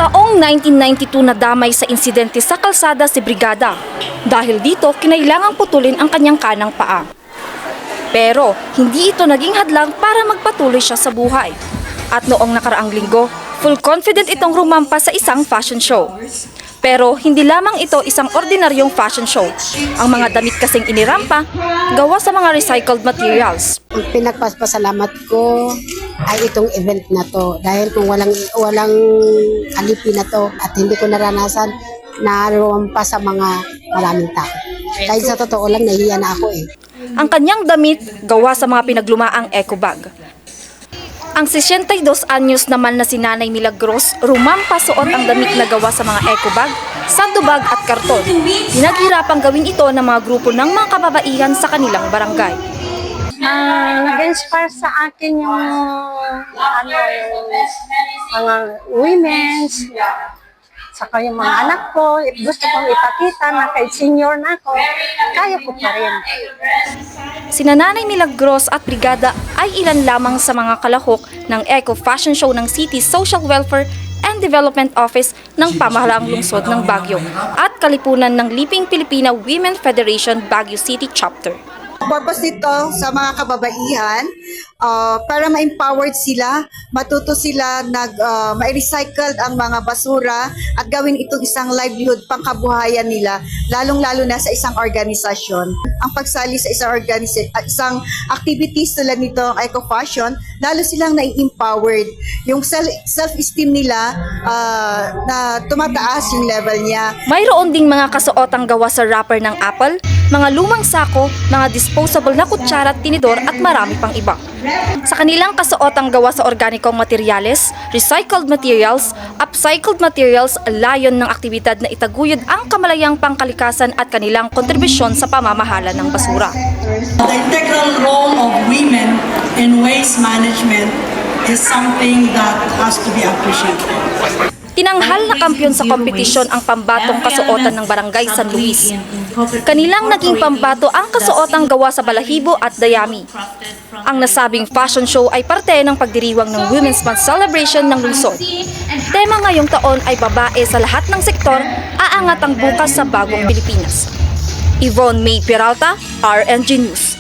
Taong 1992 nadamay sa insidente sa kalsada si Brigada. Dahil dito, kinailangang putulin ang kanyang kanang paa. Pero hindi ito naging hadlang para magpatuloy siya sa buhay. At noong nakaraang linggo, full confident itong rumampa sa isang fashion show. Pero hindi lamang ito isang ordinaryong fashion show. Ang mga damit kasing inirampa, gawa sa mga recycled materials. Ang pinagpapasalamat ko ay itong event na to. Dahil kung walang alipin na to at hindi ko naranasan, narumpa sa mga maraming tao. Kahit sa totoo lang, nahihiya na ako eh. Ang kanyang damit, gawa sa mga pinaglumaang eco bag. Ang 62 anyos naman na si Nanay Milagros, rumampa suot ang damit na gawa sa mga eco bag, sandubag at karton. Pinaghirapang gawin ito ng mga grupo ng mga kababaihan sa kanilang barangay. Nag-inspire sa akin yung mga women's, saka yung mga anak ko. Gusto kong ipakita na kahit senior na ako, kaya ko pa rin. Sina Nanay Milagros at Brigada ay ilan lamang sa mga kalahok ng Eco Fashion Show ng City Social Welfare and Development Office ng Pamahalaang Lungsod ng Baguio at kalipunan ng Liping Pilipina Women Federation Baguio City Chapter. Purpose nito sa mga kababaihan para ma-empowered sila, matuto sila ma-recycle ang mga basura at gawin itong isang livelihood pangkabuhayan nila, lalong-lalo na sa isang organisasyon. Ang pagsali sa isang activities tulad nito, eco-fashion, lalo silang nai-empowered. Yung self-esteem nila na tumataas yung level niya. Mayroon ding mga kasuotang gawa sa wrapper ng apple, mga lumang sako, mga disposable na kutsara at tinidor at marami pang iba. Sa kanilang kasuotang gawa sa organikong materyales, recycled materials, upcycled materials, layon ng aktibidad na itaguyod ang kamalayang pangkalikasan at kanilang kontribusyon sa pamamahala ng basura. The integral role of women in waste management is something that has to be appreciated. Tinanghal na kampiyon sa kompetisyon ang pambatong kasuotan ng Barangay San Luis. Kanilang naging pambato ang kasuotang gawa sa balahibo at dayami. Ang nasabing fashion show ay parte ng pagdiriwang ng Women's Month Celebration ng lungsod. Tema ngayong taon ay babae sa lahat ng sektor, aangat ang bukas sa bagong Pilipinas. Yvonne May Peralta, RNG News.